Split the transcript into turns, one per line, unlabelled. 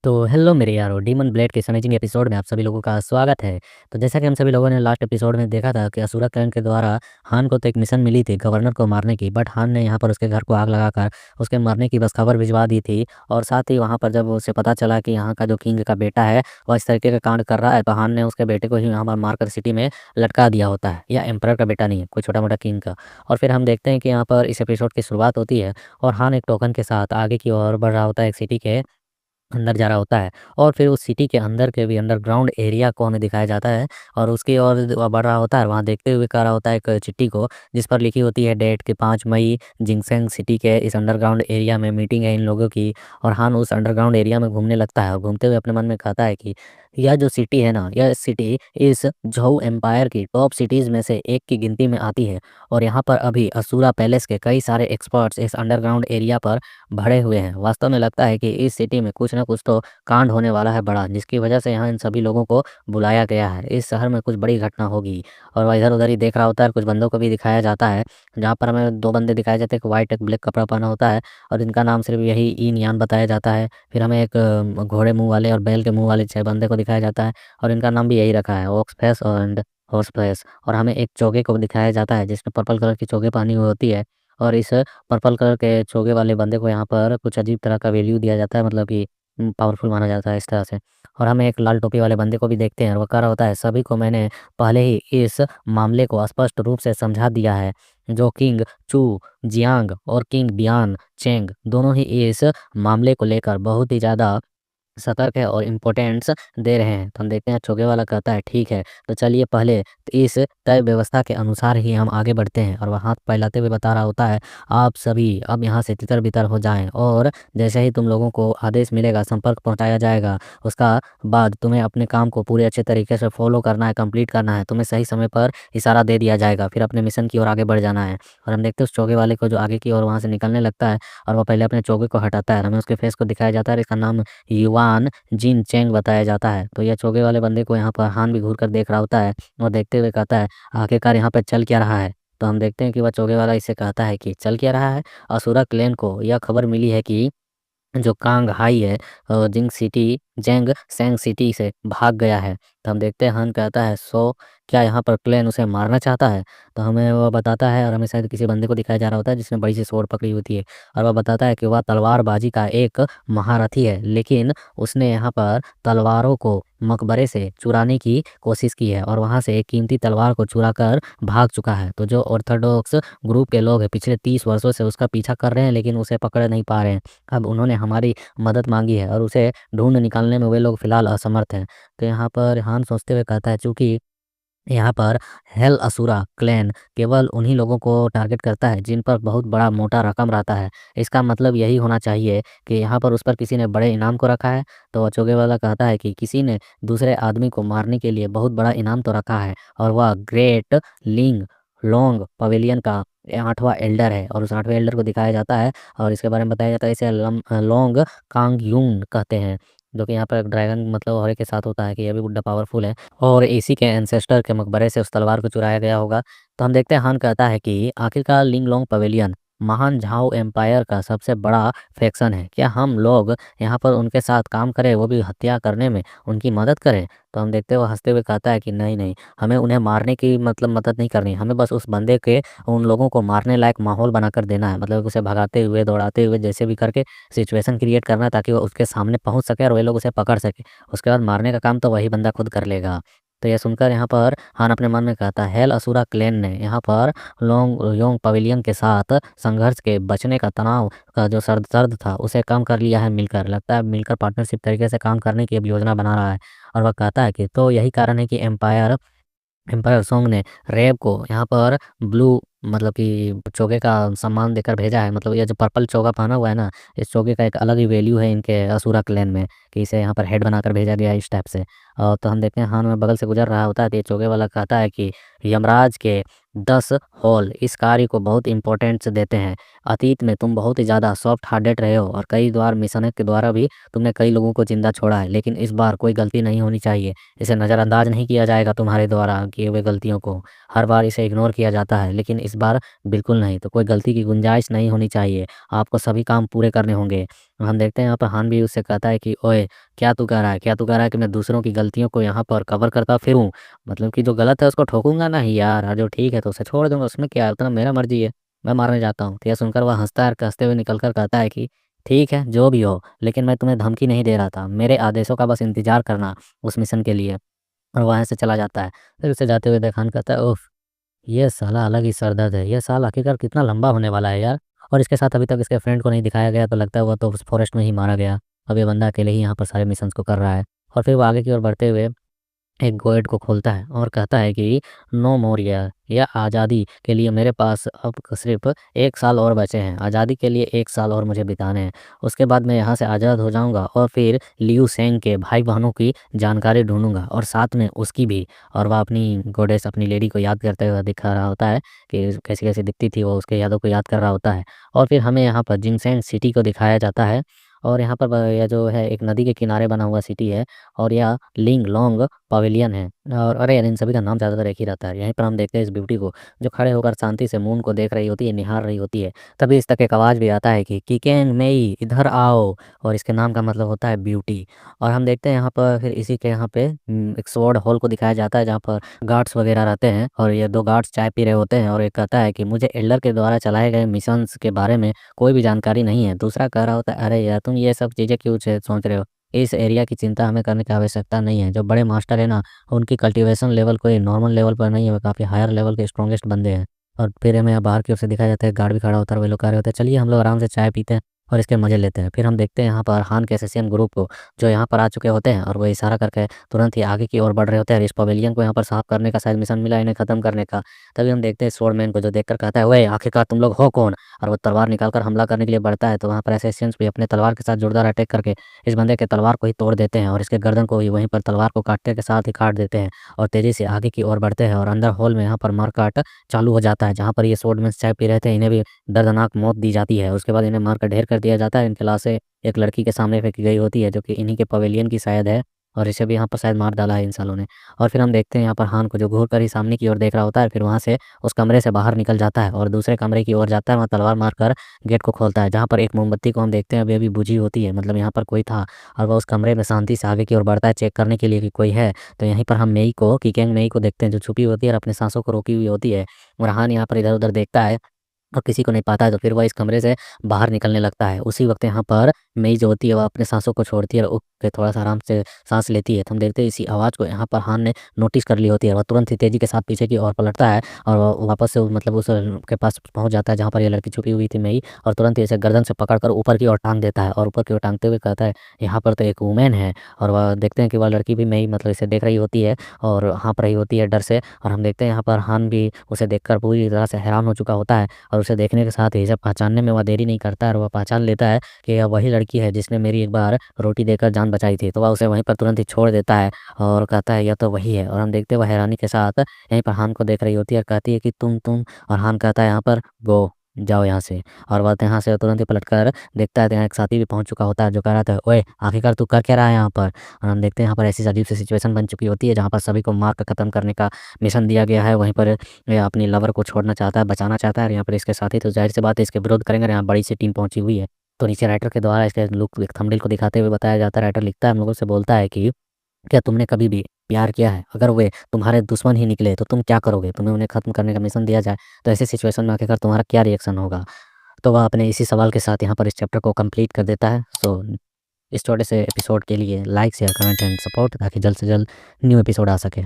तो हेलो मेरे यारो, डीमन ब्लेड के इस अमेजिंग एपिसोड में आप सभी लोगों का स्वागत है। तो जैसा कि हम सभी लोगों ने लास्ट एपिसोड में देखा था कि असुरा क्लैन के द्वारा हान को तो एक मिशन मिली थी गवर्नर को मारने की, बट हान ने यहाँ पर उसके घर को आग लगाकर उसके मरने की बस खबर भिजवा दी थी। और साथ ही वहाँ पर जब उसे पता चला कि यहाँ का जो किंग का बेटा है वह इस तरीके का कांड कर रहा है, तो हान ने उसके बेटे को ही यहाँ पर मारकर सिटी में लटका दिया होता है। या एम्परर का बेटा नहीं है, कोई छोटा मोटा किंग का। और फिर हम देखते हैं कि यहाँ पर इस एपिसोड की शुरुआत होती है और हान एक टोकन के साथ आगे की ओर बढ़ रहा होता है, एक सिटी के अंदर जा रहा होता है। और फिर उस सिटी के अंदर के भी अंडरग्राउंड एरिया को हमें दिखाया जाता है और उसकी ओर वह बढ़ रहा होता है। वहाँ देखते हुए कह रहा होता है एक चिट्ठी को, जिस पर लिखी होती है डेट के 5 मई, जिंगसेंग सिटी के इस अंडरग्राउंड एरिया में मीटिंग है इन लोगों की। और हान उस अंडरग्राउंड एरिया में घूमने लगता है और घूमते हुए अपने मन में कहता है कि यह जो सिटी है ना, यह सिटी इस झोउ एम्पायर की टॉप सिटीज़ में से एक की गिनती में आती है। और यहाँ पर अभी असुरा पैलेस के कई सारे एक्सपर्ट्स इस अंडरग्राउंड एरिया पर भरे हुए हैं। वास्तव में लगता है कि इस सिटी में कुछ ना कुछ तो कांड होने वाला है बड़ा, जिसकी वजह से यहाँ इन सभी लोगों को बुलाया गया है। इस शहर में कुछ बड़ी घटना होगी। और वह इधर उधर ही देख रहा होता है। कुछ बंदों को भी दिखाया जाता है, जहाँ पर हमें दो बंदे दिखाए जाते हैं, एक वाइट एक ब्लैक कपड़ा पहना होता है और इनका नाम सिर्फ यही ईन यान बताया जाता है। फिर हमें एक घोड़े मुंह वाले और बैल के मुंह वाले 6 बंदे को दिखाया जाता है और इनका नाम भी यही रखा है, ox face and horse face. और हमें एक चोगे को दिखाया जाता है जिसने पर्पल कलर की चोगे पहनी हुई होती है। और इस पर्पल कलर के चोगे वाले बंदे को यहाँ पर कुछ अजीब तरह का वैल्यू दिया जाता है, मतलब कि पावरफुल माना जाता है इस तरह से। और हमें एक लाल टोपी वाले बंदे को भी देखते हैं और वो कह रहा होता है सभी को मैंने पहले ही इस मामले को स्पष्ट रूप से समझा दिया है। जो किंग चू जियांग और किंग बियान चेंग दोनों ही इस मामले को लेकर बहुत ही ज़्यादा सतर्क है और इम्पोर्टेंस दे रहे हैं। तो हम देखते हैं चोगे वाला कहता है ठीक है, तो चलिए पहले तो इस तय व्यवस्था के अनुसार ही हम आगे बढ़ते हैं। और वह हाथ फैलाते हुए बता रहा होता है आप सभी अब यहाँ से तितर बितर हो जाएं और जैसे ही तुम लोगों को आदेश मिलेगा, संपर्क पहुँचाया जाएगा, उसका बाद तुम्हें अपने काम को पूरे अच्छे तरीके से फॉलो करना है, कंप्लीट करना है। तुम्हें सही समय पर इशारा दे दिया जाएगा, फिर अपने मिशन की ओर आगे बढ़ जाना है। और हम देखते हैं उस चोगे वाले को जो आगे की ओर वहाँ से निकलने लगता है और वह पहले अपने चोगे को हटाता है। हमें उसके फेस को दिखाया जाता है, इसका नाम युआन जिन चेंग बताया जाता है। तो यह चोगे वाले बंदे को यहाँ पर हान भी घूर कर देख रहा होता है और देखते हुए कहता है आखिरकार यहाँ पे चल क्या रहा है। तो हम देखते हैं कि वह चोगे वाला इससे कहता है कि चल क्या रहा है, असुरा क्लैन को यह खबर मिली है कि जो कांग हाई है जिंग सिटी जेंग सेंग सिटी से भाग गया है। तो हम देखते हैं हन कहता है सो क्या यहाँ पर क्लैन उसे मारना चाहता है। तो हमें वह बताता है और हमें शायद किसी बंदे को दिखाया जा रहा होता है जिसने बड़ी सी स्वॉर्ड पकड़ी होती है और वह बताता है कि वह तलवारबाजी का एक महारथी है, लेकिन उसने यहाँ पर तलवारों को मकबरे से चुराने की कोशिश की है और वहाँ से एक कीमती तलवार को चुरा कर भाग चुका है। तो जो ऑर्थोडॉक्स ग्रुप के लोग हैं पिछले 30 वर्षों से उसका पीछा कर रहे हैं, लेकिन उसे पकड़ नहीं पा रहे हैं। अब उन्होंने हमारी मदद मांगी है और उसे ढूंढ निकालने में वे लोग फिलहाल असमर्थ हैं। तो यहाँ पर हान सोचते हुए कहता है चूंकि यहाँ पर हेल असुरा क्लैन केवल उन्हीं लोगों को टारगेट करता है जिन पर बहुत बड़ा मोटा रकम रहता है, इसका मतलब यही होना चाहिए कि यहाँ पर उस पर किसी ने बड़े इनाम को रखा है। तो अचोगे वाला कहता है कि किसी ने दूसरे आदमी को मारने के लिए बहुत बड़ा इनाम तो रखा है और वह ग्रेट लिंग लोंग पवेलियन का 8वां एल्डर है। और उस 8वें एल्डर को दिखाया जाता है और इसके बारे में बताया जाता है इसे लोंग कांग यून कहते हैं, जो कि यहाँ पर एक ड्रैगन मतलब औरे के साथ होता है कि यह भी बुड्ढा पावरफुल है और इसी के एंसेस्टर के मकबरे से उस तलवार को चुराया गया होगा। तो हम देखते हैं हान कहता है कि आखिरकार लिंगलोंग पवेलियन महान झाओ एम्पायर का सबसे बड़ा फैक्शन है, क्या हम लोग यहाँ पर उनके साथ काम करें, वो भी हत्या करने में उनकी मदद करें। तो हम देखते हुए हंसते हुए कहता है कि नहीं नहीं, हमें उन्हें मारने की मतलब मदद नहीं करनी, हमें बस उस बंदे के उन लोगों को मारने लायक माहौल बनाकर देना है, मतलब उसे भगाते हुए दौड़ाते हुए जैसे भी करके सिचुएशन क्रिएट करना है ताकि वो उसके सामने पहुंच सके और वे लोग उसे पकड़ सके। उसके बाद मारने का काम तो वही बंदा खुद कर लेगा। तो यह सुनकर यहाँ पर हान अपने मन में कहता है हेल असुरा क्लैन ने यहाँ पर लोंग योंग पवेलियन के साथ संघर्ष के बचने का तनाव का जो दर्द था उसे कम कर लिया है मिलकर, लगता है मिलकर पार्टनरशिप तरीके से काम करने की अब योजना बना रहा है। और वह कहता है कि तो यही कारण है कि एम्पायर सोंग ने रेव को यहाँ पर ब्लू मतलब कि चोगे का सम्मान देकर भेजा है। मतलब ये जो पर्पल चोगा पहना हुआ है ना, इस चोगे का एक अलग ही वैल्यू है इनके असुरा क्लैन में कि इसे यहाँ पर हेड बनाकर भेजा गया है इस टाइप से। और तो हम देखते हैं हान में बगल से गुजर रहा होता है तो ये चोगे वाला कहता है कि यमराज के 10 हॉल इस कार्य को बहुत इंपॉर्टेंस देते हैं। अतीत में तुम बहुत ही ज़्यादा सॉफ्ट हार्टेड रहे हो और कई बार मिशन के द्वारा भी तुमने कई लोगों को जिंदा छोड़ा है, लेकिन इस बार कोई गलती नहीं होनी चाहिए। इसे नज़रअंदाज नहीं किया जाएगा तुम्हारे द्वारा किए हुए गलतियों को, हर बार इसे इग्नोर किया जाता है, लेकिन इस बार बिल्कुल नहीं। तो कोई गलती की गुंजाइश नहीं होनी चाहिए, आपको सभी काम पूरे करने होंगे। हम देखते हैं यहाँ पर हान भी उससे कहता है कि ओए क्या तू कह रहा है? क्या तू कह रहा है कि मैं दूसरों की गलतियों को यहाँ पर कवर करता फिरूँ? मतलब कि जो गलत है उसको ठोकूँगा नहीं यार, और जो ठीक है तो उसे छोड़ दूँगा, उसमें क्या है, उतना मेरा मर्ज़ी है, मैं मारने जाता हूँ। तो यह सुनकर वह हँसता है और हँसते हुए निकल कर कहता है कि ठीक है, जो भी हो, लेकिन मैं तुम्हें धमकी नहीं दे रहा था, मेरे आदेशों का बस इंतज़ार करना उस मिशन के लिए। और वहाँ से चला जाता है। फिर उसे जाते हुए देखा कहता है, उफ़! ये साला अलग ही सरदर्द है, ये साल आखिरकार कितना लंबा होने वाला है यार। और इसके साथ अभी तक इसके फ्रेंड को नहीं दिखाया गया, तो लगता है वो तो उस फ़ॉरेस्ट में ही मारा गया। अब ये बंदा अकेले ही यहाँ पर सारे मिशंस को कर रहा है। और फिर वो आगे की ओर बढ़ते हुए एक गेट को खोलता है और कहता है कि नो मोर ईयर, या आज़ादी के लिए मेरे पास अब सिर्फ 1 साल और बचे हैं। आज़ादी के लिए 1 साल और मुझे बिताने हैं। उसके बाद मैं यहाँ से आज़ाद हो जाऊँगा और फिर लियू सेंग के भाई-बहनों की जानकारी ढूँढूँगा और साथ में उसकी भी। और वह अपनी गॉडेस, अपनी लेडी को याद करते हुए दिखा रहा होता है कि कैसी-कैसी दिखती थी, वो उसके यादों को याद कर रहा होता है। और फिर हमें यहाँ पर जिनसेंग सिटी को दिखाया जाता है। और यहाँ पर यह जो है एक नदी के किनारे बना हुआ सिटी है, और यह लिंग लोंग पवेलियन है। और अरे यार, इन सभी का नाम ज़्यादातर एक ही रहता है। यहीं पर हम देखते हैं इस ब्यूटी को, जो खड़े होकर शांति से मून को देख रही होती है, निहार रही होती है। तभी इस तक एक आवाज़ भी आता है कि किकेंग मेई इधर आओ, और इसके नाम का मतलब होता है ब्यूटी। और हम देखते हैं यहाँ पर फिर इसी के यहाँ पे एक स्वॉर्ड हॉल को दिखाया जाता है, जहाँ पर गार्ड्स वगैरह रहते हैं, और ये 2 गार्ड्स चाय पी रहे होते हैं। और एक कहता है कि मुझे एल्डर के द्वारा चलाए गए मिशंस के बारे में कोई भी जानकारी नहीं है। दूसरा कह रहा होता है, अरे यार, तुम ये सब चीज़ें क्यों सोच रहे हो? इस एरिया की चिंता हमें करने की आवश्यकता नहीं है। जो बड़े मास्टर है ना, उनकी कल्टीवेशन लेवल कोई नॉर्मल लेवल पर नहीं है, वो काफ़ी हायर लेवल के स्ट्रॉन्गेस्ट बंदे हैं। और फिर हमें बाहर की ओर से दिखाया जाता है, गार्ड भी खड़ा होता है और वे लोग कह रहे होते हैं, चलिए हम लोग आराम से चाय पीते हैं और इसके मज़े लेते हैं। फिर हम देखते हैं यहाँ पर हान के एसोसिएशन ग्रुप को, जो यहाँ पर आ चुके होते हैं, और वो इशारा करके तुरंत ही आगे की ओर बढ़ रहे होते हैं। और इस पवेलियन को यहाँ पर साफ करने का शायद मिशन मिला, इन्हें खत्म करने का। तभी हम देखते हैं स्वॉर्डमैन को, जो देखकर कहता है, ओए आखिरकार तुम लोग हो कौन? और वो तलवार निकालकर हमला करने के लिए बढ़ता है, तो वहाँ पर एसोसिएशंस भी अपने तलवार के साथ जोरदार अटैक करके इस बंदे के तलवार को ही तोड़ देते हैं, और इसके गर्दन को ही वहीं पर तलवार को काटने के साथ ही काट देते हैं। और तेज़ी से आगे की ओर बढ़ते हैं, और अंदर हॉल में यहाँ पर मारकाट चालू हो जाता है, जहाँ पर ये स्वॉर्डमैन चाय पी रहे थे, इन्हें भी दर्दनाक मौत दी जाती है। उसके बाद इन्हें मारकर ढेर कर दिया जाता है। इनकी लाशें एक लड़की के सामने फेंकी गई होती है, जो कि इन्हीं के पवेलियन की शायद है, और इसे भी यहाँ पर शायद मार डाला है इन सालों ने। और फिर हम देखते हैं यहाँ पर हान को, जो घूर कर ही सामने की ओर देख रहा होता है, फिर वहाँ से उस कमरे से बाहर निकल जाता है और दूसरे कमरे की ओर जाता है, वहाँ तलवार मारकर गेट को खोलता है, जहाँ पर एक मोमबत्ती को हम देखते हैं अभी-अभी बुझी होती है, मतलब यहाँ पर कोई था। और वह उस कमरे में शांति से आगे की ओर बढ़ता है चेक करने के लिए कि कोई है। तो यहीं पर हम मेई को, किकेंग मेई को देखते हैं, जो छुपी होती है और अपनी साँसों को रोकी हुई होती है। और हान यहाँ पर इधर-उधर देखता है और किसी को नहीं पाता है, तो फिर वह इस कमरे से बाहर निकलने लगता है। उसी वक़्त यहाँ पर मेई जो होती है, वह अपने साँसों को छोड़ती है और उठ के थोड़ा-सा आराम से साँस लेती है। तो हम देखते हैं इसी आवाज़ को यहाँ पर हान ने नोटिस कर ली होती है। वह तुरंत ही तेज़ी के साथ पीछे की ओर पलटता है, और वह वापस से मतलब उस के पास पहुँच जाता है, जहाँ पर ये लड़की छुपी हुई थी मेई, और तुरंत ही इसे गर्दन से पकड़कर ऊपर की ओर टाँग देता है, और ऊपर की ओर टाँगते हुए कहता है, यहाँ पर तो एक वुमेन है। और वह देखते हैं कि वह लड़की भी मेई मतलब इसे देख रही होती है और हाँफ़ रही होती है डर से। और हम देखते हैं यहाँ पर हान भी उसे देखकर पूरी तरह से हैरान हो चुका होता है, और उसे देखने के साथ ही इसे पहचानने में वह देरी नहीं करता है, और वह पहचान लेता है कि यह वही लड़की है जिसने मेरी एक बार रोटी देकर जान बचाई थी। तो वह उसे वहीं पर तुरंत ही छोड़ देता है और कहता है, यह तो वही है। और हम देखते हैं वह हैरानी के साथ यहीं पर हान को देख रही होती है और कहती है कि तुम। और हान कहता है यहाँ पर, गो, जाओ यहाँ से। और वह यहाँ से तुरंत ही पलटकर देखता है तो यहाँ एक साथी भी पहुँच चुका होता है, जो कह रहा था, ओए आखिरकार तू कर क्या रहा है यहाँ पर? और हम देखते हैं यहाँ पर ऐसी अजीब सी सिचुएशन बन चुकी होती है, जहाँ पर सभी को मार कर ख़त्म करने का मिशन दिया गया है। वहीं पर ये अपनी लवर को छोड़ना चाहता है, बचाना चाहता है, और यहाँ पर इसके साथी तो ज़ाहिर सी बात है इसके विरोध करेंगे, और यहाँ बड़ी सी टीम पहुँची हुई है। तो नीचे राइटर के द्वारा इसके लुक थंबनेल को दिखाते हुए बताया जाता है, राइटर लिखता है हम लोगों से, बोलता है कि क्या तुमने कभी भी प्यार किया है? अगर वे तुम्हारे दुश्मन ही निकले तो तुम क्या करोगे? तुम्हें उन्हें ख़त्म करने का मिशन दिया जाए, तो ऐसी सिचुएशन में आखिरकार तुम्हारा क्या रिएक्शन होगा? तो वह अपने इसी सवाल के साथ यहाँ पर इस चैप्टर को कंप्लीट कर देता है। सो इस छोटे से एपिसोड के लिए like, share, comment and support, ताकि जल्द से जल्द न्यू एपिसोड आ सके।